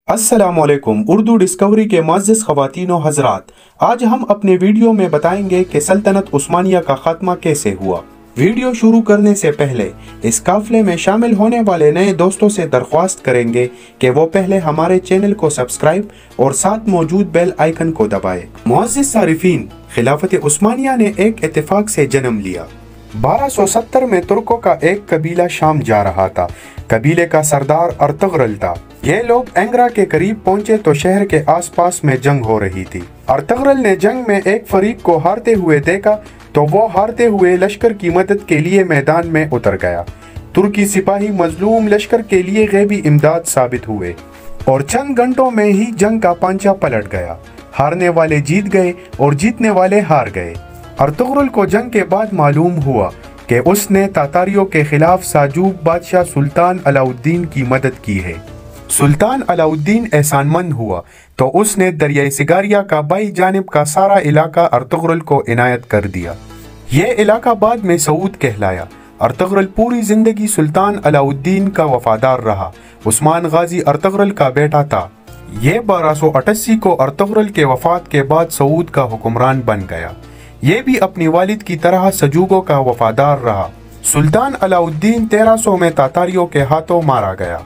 अस्सलामुअलैकुम। उर्दू डिस्कवरी के मुअज़्ज़िज़ ख़वातीन व हज़रात, आज हम अपने वीडियो में बताएंगे कि सल्तनत उस्मानिया का खात्मा कैसे हुआ। वीडियो शुरू करने से पहले इस काफ़िले में शामिल होने वाले नए दोस्तों से दरख्वास्त करेंगे कि वो पहले हमारे चैनल को सब्सक्राइब और साथ मौजूद बेल आइकन को दबाएं। मुअज़्ज़िज़ सारिफीन, खिलाफत उस्मानिया ने एक इत्तेफाक से जन्म लिया। 1270 में तुर्कों का एक कबीला शाम जा रहा था। कबीले का सरदार अर्तगरल था। ये लोग एंगरा के करीब पहुंचे तो शहर के आसपास में जंग हो रही थी। अर्तगरल ने जंग में एक फरीक को हारते हुए देखा तो वो हारते हुए लश्कर की मदद के लिए मैदान में उतर गया। तुर्की सिपाही मजलूम लश्कर के लिए गैबी इमदाद साबित हुए और चंद घंटों में ही जंग का पांचा पलट गया। हारने वाले जीत गए और जीतने वाले हार गए। अर्तगरल को जंग के बाद मालूम हुआ कि उसने तातारियों के खिलाफ साजूक बादशाह सुल्तान अलाउद्दीन की मदद की है। सुल्तान अलाउद्दीन एहसानमंद हुआ तो उसने दरियाई सिगारिया का बाई जानिब का सारा इलाका अर्तगरल को इनायत कर दिया। ये इलाका बाद में सऊद कहलाया। अर्तगरल पूरी जिंदगी सुल्तान अलाउद्दीन का वफादार रहा। उस्मान गाजी अर्तगरल का बेटा था। ये 1288 को अर्तगरल के वफात के बाद सऊद का हुक्मरान बन गया। ये भी अपनी वालिद की तरह सजूगों का वफादार रहा। सुल्तान अलाउद्दीन 1300 में तातारियों के हाथों मारा गया।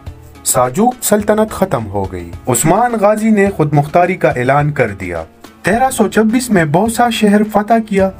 साजूक सल्तनत खत्म हो गई। उस्मान गाजी ने खुद मुख्तारी का ऐलान कर दिया। 1326 में बहुत शहर फतह किया।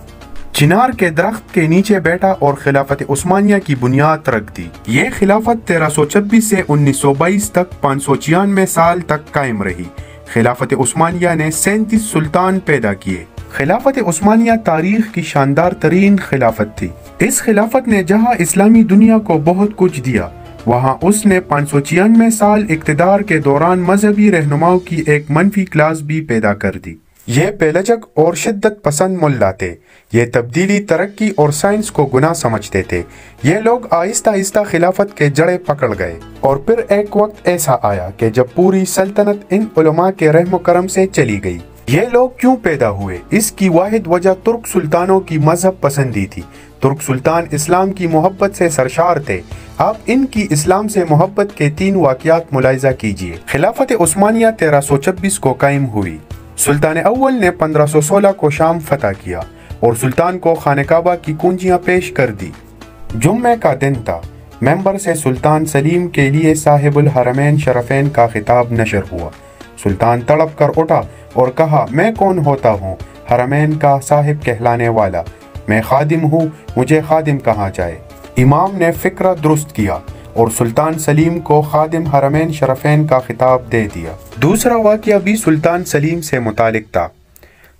चिनार के दरख्त के नीचे बैठा और खिलाफत उस्मानिया की बुनियाद रख दी। ये खिलाफत 1326 से 1922 तक 596 साल तक कायम रही। खिलाफत उस्मानिया ने 37 सुल्तान पैदा किए। खिलाफत उस्मानिया तारीख की शानदार तरीन खिलाफत थी। इस खिलाफत ने जहां इस्लामी दुनिया को बहुत कुछ दिया, वहां उसने 596 साल इक़्तिदार के दौरान मजहबी रहनुमाओं की एक मनफी क्लास भी पैदा कर दी। ये बेलजक और शिद्दत पसंद मुल्ला थे। ये तब्दीली, तरक्की और साइंस को गुनाह समझते थे। ये लोग आहिस्ता आहिस्ता खिलाफत के जड़े पकड़ गए और फिर एक वक्त ऐसा आया कि जब पूरी सल्तनत इन उलमा के रहम करम से चली गई। ये लोग क्यों पैदा हुए? इसकी वाहिद वजह तुर्क सुल्तानों की मजहब पसंदी थी। तुर्क सुल्तान इस्लाम की मोहब्बत से सरशार थे। आप इनकी इस्लाम से मोहब्बत के 3 वाक़यात मुलाहिज़ा कीजिए। खिलाफत उस्मानिया 1326 को कायम हुई। सुल्तान अव्वल ने 1516 को शाम फतह किया और सुल्तान को खाने काबा की कुंजियां पेश कर दी। जुम्मे का दिन था। मेंबर से सुल्तान सलीम के लिए साहिबुल हरमैन शरफैन का खिताब नशर हुआ। सुल्तान तड़प कर उठा और कहा, मैं कौन होता हूँ? हरमैन का साहिब कहलाने वाला। मैं खादिम हूँ, मुझे खादिम कहा जाए। इमाम ने फिक्रा दुरुस्त किया और सुल्तान सलीम को खादिम हरमैन शरफैन का खिताब दे दिया। दूसरा वाक़या भी सुल्तान सलीम से मुतालिक था।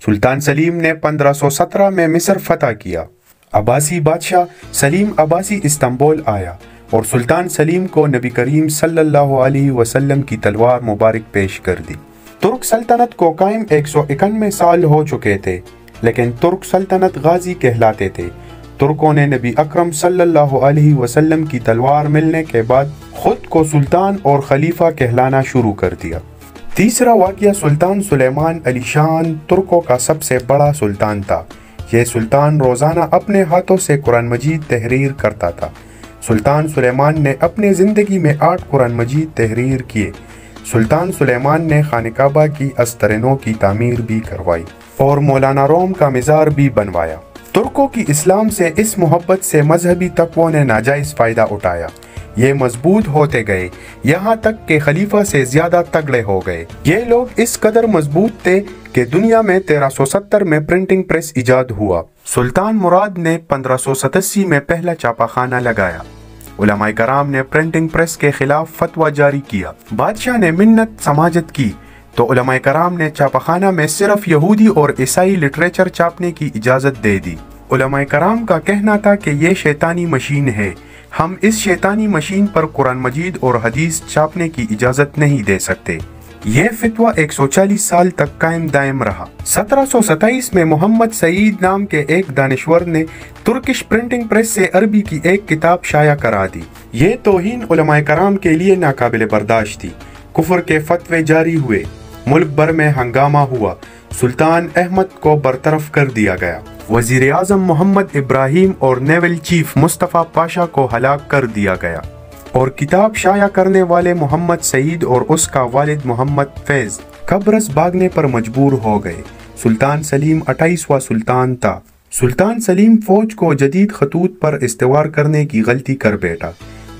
सुल्तान सलीम ने 1517 में मिस्र फतह किया। अब्बासी बादशाह सलीम अब्बासी इस्तांबुल आया और सुल्तान सलीम को नबी करीम सल्लल्लाहु अलैहि वसल्लम की तलवार मुबारक पेश कर दी। तुर्क सल्तनत को कायम 191 साल हो चुके थे, लेकिन तुर्क सल्तनत गाजी कहलाते थे। तुर्कों ने नबी अकरम सल्लल्लाहु अलैहि वसल्लम की तलवार मिलने के बाद खुद को सुल्तान और खलीफा कहलाना शुरू कर दिया। तीसरा वाक़या सुल्तान सुलेमान अली शान तुर्कों का सबसे बड़ा सुल्तान था। यह सुल्तान रोज़ाना अपने हाथों से कुरान मजीद तहरीर करता था। सुल्तान सुलेमान ने अपने ज़िंदगी में 8 कुरान मजीद तहरीर किए। सुल्तान सुलेमान ने खाने काबा की अस्तरनों की तामीर भी करवाई और मौलाना रोम का मिज़ार भी बनवाया। तुर्कों की इस्लाम से इस मोहब्बत से मजहबी तत्वों ने नाजायज़ फ़ायदा उठाया। ये मजबूत होते गए, यहाँ तक के खलीफा से ज़्यादा तगड़े हो गए। ये लोग इस कदर मजबूत थे कि दुनिया में 1370 में प्रिंटिंग प्रेस इजाद हुआ। सुल्तान मुराद ने 1587 में पहला छापाखाना लगाया। उलमाए कराम ने प्रिंटिंग प्रेस के खिलाफ फतवा जारी किया। बादशाह ने मिन्नत समाजत की तो उलमाए कराम ने छापाखाना में सिर्फ यहूदी और ईसाई लिटरेचर छापने की इजाज़त दे दी। उलमाए कराम का कहना था कि ये शैतानी मशीन है, हम इस शैतानी मशीन पर कुरान मजीद और हदीस छापने की इजाज़त नहीं दे सकते। यह फितवा 140 साल तक कायम दायम रहा। 1727 में मोहम्मद सईद नाम के एक दानिश्वर ने तुर्किश प्रिंटिंग प्रेस से अरबी की एक किताब शाया करा दी। ये तौहीन उलमाए कराम के लिए नाकाबिल बर्दाश्त थी। कुफर के फतवे जारी हुए। मुल्क भर में हंगामा हुआ। सुल्तान अहमद को बरतरफ कर दिया गया। वजीर आजम मोहम्मद इब्राहिम और नेवल चीफ मुस्तफ़ा पाशा को हलाक कर दिया गया। اور کتاب شائع کرنے والے محمد سعید اور اس کا والد محمد فیض قبرص بھاگنے پر مجبور ہو گئے۔ سلطان سلیم 28واں سلطان تھا۔ سلطان سلیم فوج کو جدید خطوط پر استوار کرنے کی غلطی کر بیٹھا۔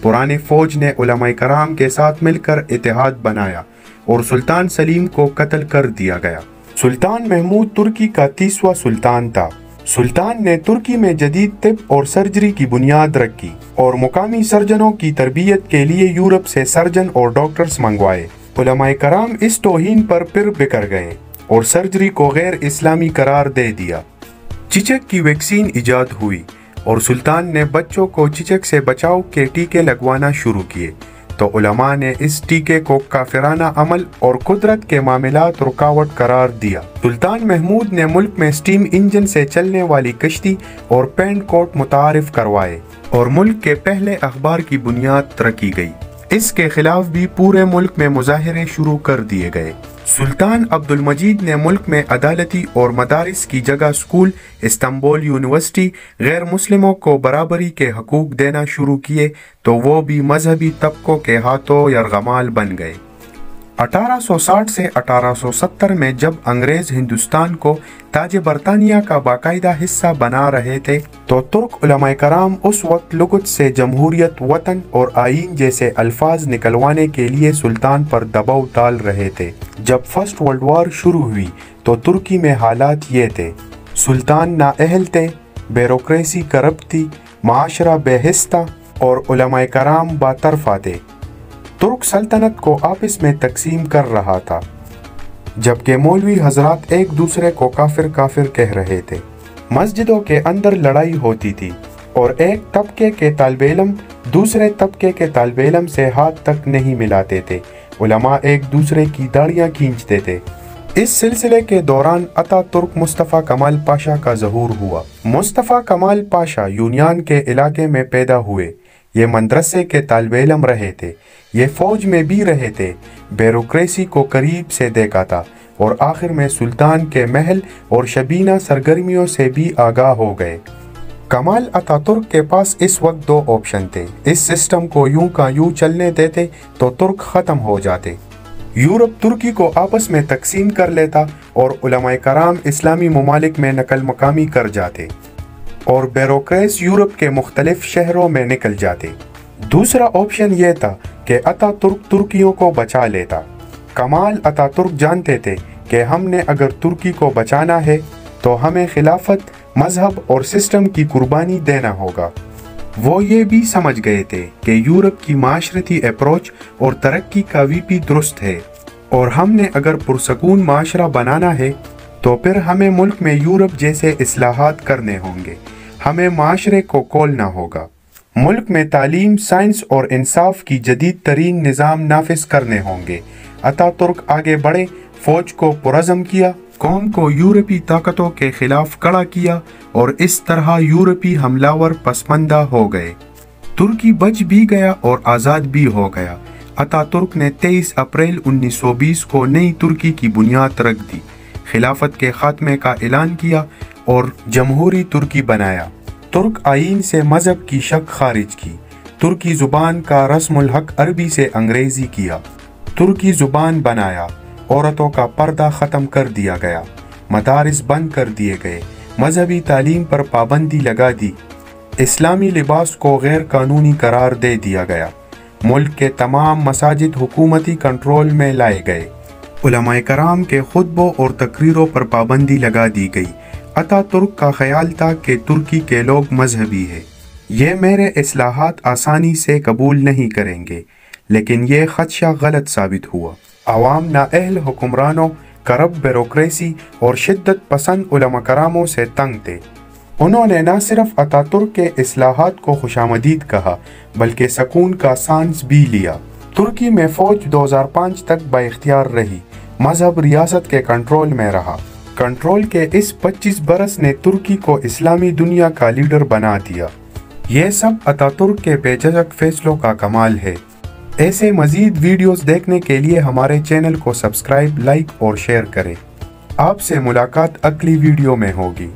پرانے فوج نے علماء کرام کے ساتھ مل کر اتحاد بنایا اور سلطان سلیم کو قتل کر دیا گیا۔ سلطان محمود ترکی کا 30واں سلطان تھا۔ سلطان نے ترکی میں جدید طب اور سرجری کی بنیاد رکھی اور مقامی سرجنوں کی تربیت کے لیے یورپ سے سرجن اور ڈاکٹرز منگوائے۔ علماء کرام اس توہین پر پھر بکر گئے اور سرجری کو غیر اسلامی قرار دے دیا۔ چچک کی ویکسین ایجاد ہوئی اور سلطان نے بچوں کو چچک سے بچاؤ کے ٹیکے لگوانا شروع کیے تو علماء نے اس ٹیکے کو کافرانہ عمل اور قدرت کے معاملات رکاوٹ قرار دیا۔ سلطان محمود نے ملک میں سٹیم انجن سے چلنے والی کشتی اور پینٹ کوٹ متعارف کروائے اور ملک کے پہلے اخبار کی بنیاد رکھی گئی۔ اس کے خلاف بھی پورے ملک میں مظاہرے شروع کر دیے گئے۔ سلطان عبد المجید نے ملک میں عدالتی اور مدارس کی جگہ اسکول، استنبول یونیورسٹی، غیر مسلموں کو برابری کے حقوق دینا شروع کیے تو وہ بھی مذہبی طبقوں کے ہاتھوں یرغمال بن گئے۔ 1860 سے 1870 میں جب انگریز ہندوستان کو تاج برطانیہ کا باقاعدہ حصہ بنا رہے تھے تو ترک علماء کرام اس وقت لغت سے جمہوریت، وطن اور آئین جیسے الفاظ نکلوانے کے لیے سلطان پر دباؤ ڈال رہے تھے۔ جب فرسٹ ورلڈ وار شروع ہوئی تو ترکی میں حالات یہ تھے: سلطان نااہل تھے، بیوروکریسی کرپٹ تھی، معاشرہ بے حس تھا اور علماء کرام باطرفہ تھے۔ ترک سلطنت کو آپس میں تقسیم کر رہا تھا، جبکہ مولوی حضرات ایک دوسرے کو کافر کافر کہہ رہے تھے۔ مسجدوں کے اندر لڑائی ہوتی تھی اور ایک طبقے کے طالب علم دوسرے طبقے کے طالب علم سے ہاتھ تک نہیں ملاتے تھے۔ علماء ایک دوسرے کی داڑیاں کھینچتے تھے۔ اس سلسلے کے دوران عطا ترک مصطفیٰ کمال پاشا کا ظہور ہوا۔ مصطفیٰ کمال پاشا یونان کے علاقے میں پیدا ہوئے۔ یہ مدرسے کے طالب علم رہے تھے، یہ فوج میں بھی رہے تھے، بیوروکریسی کو قریب سے دیکھا تھا اور آخر میں سلطان کے محل اور شبینہ سرگرمیوں سے بھی آگاہ ہو گئے۔ کمال اتا ترک کے پاس اس وقت دو آپشن تھے: اس سسٹم کو یوں کا یوں چلنے دیتے تو ترک ختم ہو جاتے، یورپ ترکی کو آپس میں تقسیم کر لیتا اور علماء کرام اسلامی ممالک میں نقل مقامی کر جاتے اور بیوروکریس یورپ کے مختلف شہروں میں نکل جاتے۔ دوسرا آپشن یہ تھا کہ اتا ترک ترکیوں کو بچا لیتا۔ کمال اتا ترک جانتے تھے کہ ہم نے اگر ترکی کو بچانا ہے تو ہمیں خلافت، مذہب اور سسٹم کی قربانی دینا ہوگا۔ وہ یہ بھی سمجھ گئے تھے کہ یورپ کی معاشرتی اپروچ اور ترقی کا وی پی درست ہے اور ہم نے اگر پرسکون معاشرہ بنانا ہے تو پھر ہمیں ملک میں یورپ جیسے اصلاحات کرنے ہوں گے، ہمیں معاشرے کو کھولنا ہوگا، ملک میں تعلیم، سائنس اور انصاف کی جدید ترین نظام نافذ کرنے ہوں گے۔ اتا ترک آگے بڑھے، فوج کو پرعزم کیا، قوم کو یورپی طاقتوں کے خلاف کھڑا کیا اور اس طرح یورپی حملہ پسماندہ ہو گئے۔ ترکی بچ بھی گیا اور آزاد بھی ہو گیا۔ اتا ترک نے 23 اپریل 1920 کو نئی ترکی کی بنیاد رکھ دی، خلافت کے خاتمے کا اعلان کیا اور جمہوری ترکی بنایا۔ ترک آئین سے مذہب کی شک خارج کی، ترکی زبان کا رسم الحق عربی سے انگریزی کیا، ترکی زبان بنایا، عورتوں کا پردہ ختم کر دیا گیا، مدارس بند کر دیے گئے، مذہبی تعلیم پر پابندی لگا دی، اسلامی لباس کو غیر قانونی قرار دے دیا گیا، ملک کے تمام مساجد حکومتی کنٹرول میں لائے گئے، علماء کرام کے خطبوں اور تقریروں پر پابندی لگا دی گئی۔ اتا ترک کا خیال تھا کہ ترکی کے لوگ مذہبی ہیں، یہ میرے اصلاحات آسانی سے قبول نہیں کریں گے، لیکن یہ خدشہ غلط ثابت ہوا۔ عوام نااہل حکمرانوں، کرپٹ بیوروکریسی اور شدت پسند علماء کراموں سے تنگ تھے۔ انہوں نے نہ صرف اتا ترک کے اصلاحات کو خوشامدید کہا بلکہ سکون کا سانس بھی لیا۔ ترکی میں فوج 2005 تک با اختیار رہی، مذہب ریاست کے کنٹرول میں رہا۔ کنٹرول کے اس 25 برس نے ترکی کو اسلامی دنیا کا لیڈر بنا دیا۔ یہ سب اتا ترک کے بے جھجک فیصلوں کا کمال ہے۔ ایسے مزید ویڈیوز دیکھنے کے لیے ہمارے چینل کو سبسکرائب، لائک اور شیئر کریں۔ آپ سے ملاقات اگلی ویڈیو میں ہوگی۔